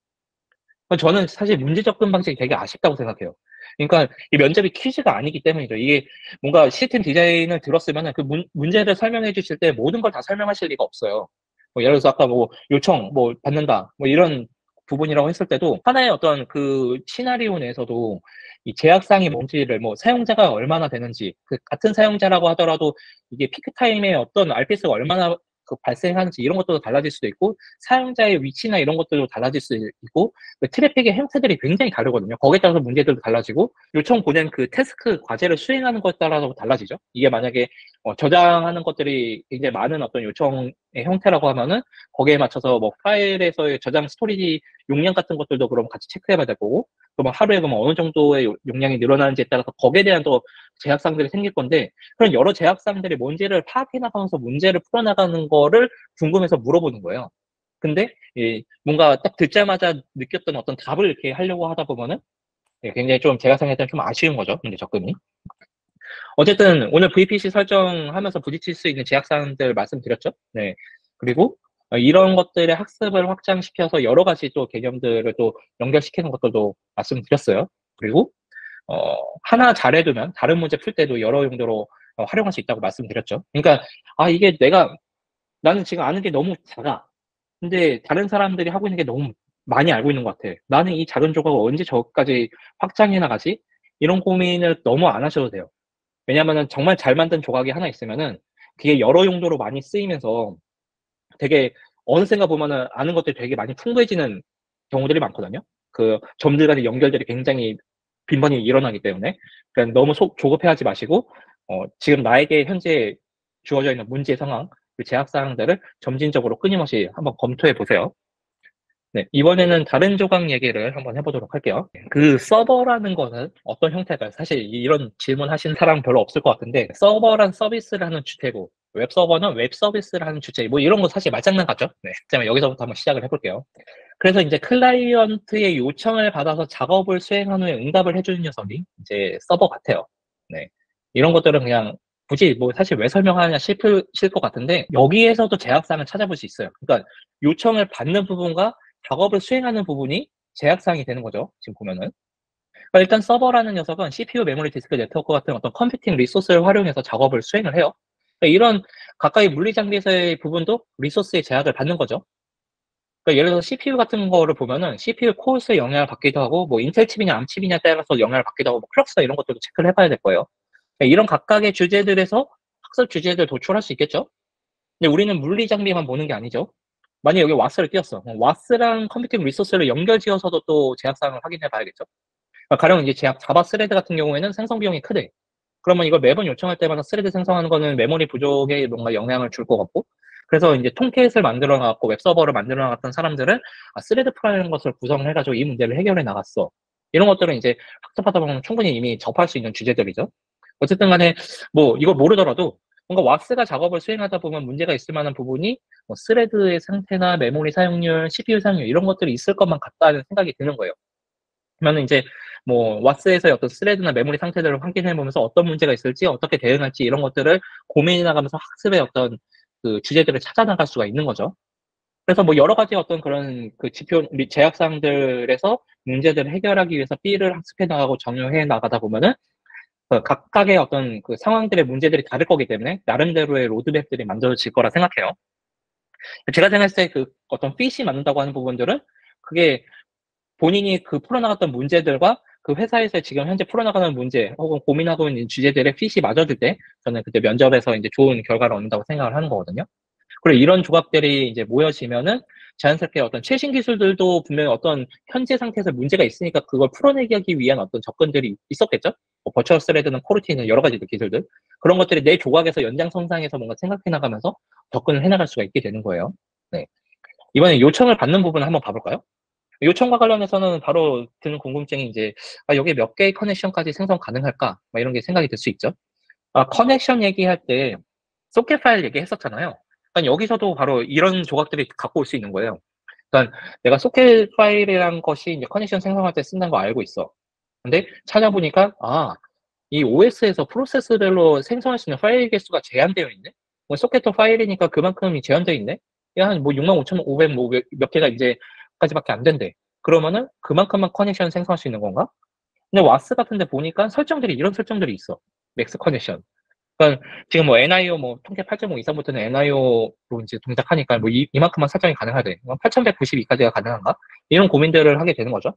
저는 사실 문제 접근 방식이 되게 아쉽다고 생각해요. 그러니까 이 면접이 퀴즈가 아니기 때문이죠. 이게 뭔가 시스템 디자인을 들었으면 그 문제를 설명해 주실 때 모든 걸 다 설명하실 리가 없어요. 뭐 예를 들어서 아까 뭐 요청 뭐 받는다 뭐 이런 부분이라고 했을 때도 하나의 어떤 그 시나리오 내에서도 이 제약사항이 뭔지를 뭐 사용자가 얼마나 되는지, 그 같은 사용자라고 하더라도 이게 피크 타임에 어떤 RPS가 얼마나 그 발생하는지 이런 것도 달라질 수도 있고, 사용자의 위치나 이런 것들도 달라질 수도 있고, 그 트래픽의 형태들이 굉장히 다르거든요. 거기에 따라서 문제들도 달라지고, 요청 보낸 그 태스크 과제를 수행하는 것에 따라서 달라지죠. 이게 만약에 저장하는 것들이 굉장히 많은 어떤 요청의 형태라고 하면은 거기에 맞춰서 뭐 파일에서의 저장 스토리지 용량 같은 것들도 그럼 같이 체크해봐야 될 거고, 그럼 하루에 그럼 어느 정도의 용량이 늘어나는지에 따라서 거기에 대한 또 제약사항들이 생길 건데, 그런 여러 제약사항들이 뭔지를 파악해 나가면서 문제를 풀어나가는 거를 궁금해서 물어보는 거예요. 근데 뭔가 딱 듣자마자 느꼈던 어떤 답을 이렇게 하려고 하다 보면은 굉장히 좀 제약상에 대한 좀 아쉬운 거죠, 문제 접근이. 어쨌든 오늘 VPC 설정하면서 부딪힐 수 있는 제약사항들 말씀드렸죠. 네. 그리고 이런 것들의 학습을 확장시켜서 여러 가지 또 개념들을 또 연결시키는 것들도 말씀드렸어요. 그리고 하나 잘해두면 다른 문제 풀 때도 여러 용도로 활용할 수 있다고 말씀드렸죠. 그러니까 이게 나는 지금 아는 게 너무 작아. 근데 다른 사람들이 하고 있는 게 너무 많이 알고 있는 것 같아. 나는 이 작은 조각을 언제 저까지 확장해 나가지? 이런 고민을 너무 안 하셔도 돼요. 왜냐면은 정말 잘 만든 조각이 하나 있으면은 그게 여러 용도로 많이 쓰이면서 되게 어느샌가 보면은 아는 것들이 되게 많이 풍부해지는 경우들이 많거든요. 그 점들 간의 연결들이 굉장히 빈번히 일어나기 때문에. 그러니까 너무 조급해하지 마시고 지금 나에게 현재 주어져 있는 문제 상황, 그 제약 사항들을 점진적으로 끊임없이 한번 검토해 보세요. 네, 이번에는 다른 조각 얘기를 한번 해보도록 할게요. 그 서버라는 거는 어떤 형태가, 사실 이런 질문 하신 사람 별로 없을 것 같은데, 서버란 서비스를 하는 주체고, 웹서버는 웹 서비스를 하는 주체, 뭐 이런 거 사실 말장난 같죠? 네, 그러면 여기서부터 한번 시작을 해볼게요. 그래서 이제 클라이언트의 요청을 받아서 작업을 수행한 후에 응답을 해주는 녀석이 이제 서버 같아요. 네, 이런 것들은 그냥 굳이 뭐 사실 왜 설명하느냐 싶을 것 같은데, 여기에서도 제약사항을 찾아볼 수 있어요. 그러니까 요청을 받는 부분과 작업을 수행하는 부분이 제약사항이 되는 거죠. 지금 보면은. 그러니까 일단 서버라는 녀석은 CPU, 메모리, 디스크, 네트워크 같은 어떤 컴퓨팅 리소스를 활용해서 작업을 수행을 해요. 그러니까 이런 가까이 물리장비에서의 부분도 리소스의 제약을 받는 거죠. 그러니까 예를 들어서 CPU 같은 거를 보면은 CPU 코어수에 영향을 받기도 하고, 뭐 인텔 칩이냐 암 칩이냐에 따라서 영향을 받기도 하고, 뭐 클럭스나 이런 것들도 체크를 해봐야 될 거예요. 그러니까 이런 각각의 주제들에서 학습 주제들 도출할 수 있겠죠. 근데 우리는 물리 장비만 보는 게 아니죠. 만약에 여기 와스를 띄웠어. 와스랑 컴퓨팅 리소스를 연결지어서도 또 제약사항을 확인해 봐야겠죠. 그러니까 가령 이제 제약 자바 스레드 같은 경우에는 생성 비용이 크대. 그러면 이걸 매번 요청할 때마다 스레드 생성하는 거는 메모리 부족에 뭔가 영향을 줄 것 같고, 그래서 이제 통켓을 만들어 나갔고 웹서버를 만들어 나갔던 사람들은 스레드 프라이라는 것을 구성을 해가지고 이 문제를 해결해 나갔어. 이런 것들은 이제 학습하다 보면 충분히 이미 접할 수 있는 주제들이죠. 어쨌든 간에 뭐 이걸 모르더라도 뭔가 왁스가 작업을 수행하다 보면 문제가 있을 만한 부분이 뭐 스레드의 상태나 메모리 사용률, CPU 사용률 이런 것들이 있을 것만 같다는 생각이 드는 거예요. 그러면 이제 뭐 왁스에서의 어떤 스레드나 메모리 상태들을 확인해 보면서 어떤 문제가 있을지 어떻게 대응할지 이런 것들을 고민해 나가면서 학습의 어떤 그 주제들을 찾아 나갈 수가 있는 거죠. 그래서 뭐 여러 가지 어떤 그런 그 지표 제약사항들에서 문제들을 해결하기 위해서 B를 학습해 나가고 정의해 나가다 보면은 각각의 어떤 그 상황들의 문제들이 다를 거기 때문에 나름대로의 로드맵들이 만들어질 거라 생각해요. 제가 생각했을 때 그 어떤 핏이 맞는다고 하는 부분들은 그게 본인이 그 풀어나갔던 문제들과 그 회사에서 지금 현재 풀어나가는 문제 혹은 고민하고 있는 주제들의 핏이 맞아질 때 저는 그때 면접에서 이제 좋은 결과를 얻는다고 생각을 하는 거거든요. 그리고 이런 조각들이 이제 모여지면은 자연스럽게 어떤 최신 기술들도 분명히 어떤 현재 상태에서 문제가 있으니까 그걸 풀어내기 하기 위한 어떤 접근들이 있었겠죠? 뭐 버추얼 스레드는 코르티는 여러 가지 기술들. 그런 것들이 내 조각에서 연장선상에서 뭔가 생각해 나가면서 접근을 해 나갈 수가 있게 되는 거예요. 네. 이번에 요청을 받는 부분을 한번 봐볼까요? 요청과 관련해서는 바로 드는 궁금증이 이제, 여기에 몇 개의 커넥션까지 생성 가능할까? 막 이런 게 생각이 들 수 있죠. 커넥션 얘기할 때 소켓 파일 얘기했었잖아요. 그러니까 여기서도 바로 이런 조각들이 갖고 올 수 있는 거예요. 그러니까 내가 소켓 파일이란 것이 이제 커넥션 생성할 때 쓴다는 거 알고 있어. 근데 찾아보니까 이 OS에서 프로세스별로 생성할 수 있는 파일 개수가 제한되어 있네. 뭐 소켓 파일이니까 그만큼이 제한되어 있네. 한뭐 65,500 뭐 몇 개가 이제 까지밖에 안 된대. 그러면은 그만큼만 커넥션 생성할 수 있는 건가? 근데 와스 같은 데 보니까 설정들이 이런 설정들이 있어. 맥스 커넥션. 그러니까 지금 뭐 NIO 뭐 통계 8.5 이상부터는 NIO로 이제 동작하니까 뭐 이만큼만 설정이 가능하대. 8,192까지가 가능한가? 이런 고민들을 하게 되는 거죠.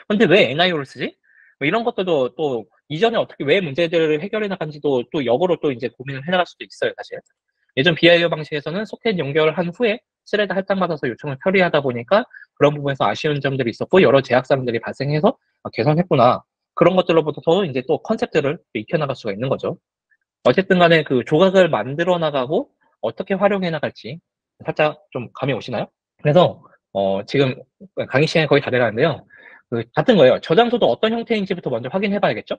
근데 왜 NIO를 쓰지? 뭐 이런 것들도 또 이전에 어떻게 왜 문제들을 해결해 나간지도 또 역으로 또 이제 고민을 해 나갈 수도 있어요, 사실. 예전 BIO 방식에서는 소켓 연결한 후에 스레드 할당받아서 요청을 처리하다 보니까 그런 부분에서 아쉬운 점들이 있었고 여러 제약사항들이 발생해서 개선했구나. 그런 것들로부터 이제 또 컨셉들을 익혀나갈 수가 있는 거죠. 어쨌든 간에 그 조각을 만들어 나가고 어떻게 활용해 나갈지 살짝 좀 감이 오시나요? 그래서 지금 강의 시간이 거의 다 돼가는데요. 그 같은 거예요. 저장소도 어떤 형태인지부터 먼저 확인해 봐야겠죠?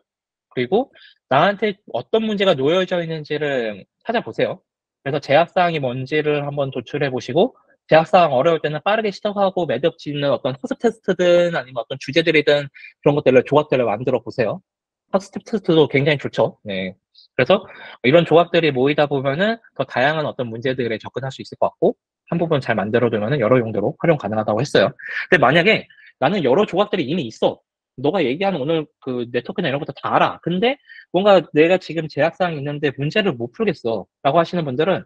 그리고 나한테 어떤 문제가 놓여져 있는지를 찾아보세요. 그래서 제약사항이 뭔지를 한번 도출해 보시고 제약사항 어려울 때는 빠르게 시작하고 매듭 짓는 어떤 학습 테스트든 아니면 어떤 주제들이든 그런 것들을 조각들을 만들어 보세요. 학습 테스트도 굉장히 좋죠. 네. 그래서 이런 조각들이 모이다 보면은 더 다양한 어떤 문제들에 접근할 수 있을 것 같고 한 부분 잘 만들어두면은 여러 용도로 활용 가능하다고 했어요. 근데 만약에 나는 여러 조각들이 이미 있어. 너가 얘기하는 오늘 그 네트워크나 이런 것도 다 알아. 근데 뭔가 내가 지금 제약사항이 있는데 문제를 못 풀겠어. 라고 하시는 분들은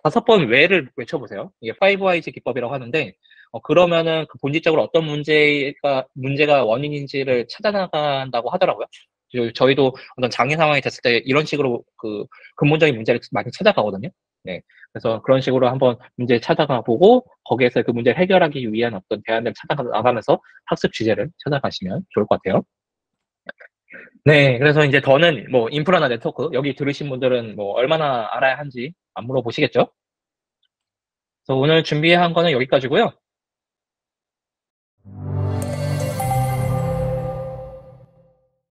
5번 왜를 외쳐보세요. 이게 5Whys 기법이라고 하는데 그러면은 그 본질적으로 어떤 문제가 원인인지를 찾아나간다고 하더라고요. 저희도 어떤 장애 상황이 됐을 때 이런 식으로 그 근본적인 문제를 많이 찾아가거든요. 네. 그래서 그런 식으로 한번 문제 찾아가 보고 거기에서 그 문제를 해결하기 위한 어떤 대안을 찾아나가면서 학습 주제를 찾아가시면 좋을 것 같아요. 네. 그래서 이제 더는 뭐 인프라나 네트워크 여기 들으신 분들은 뭐 얼마나 알아야 하는지 안 물어보시겠죠? 그래서 오늘 준비한 거는 여기까지고요.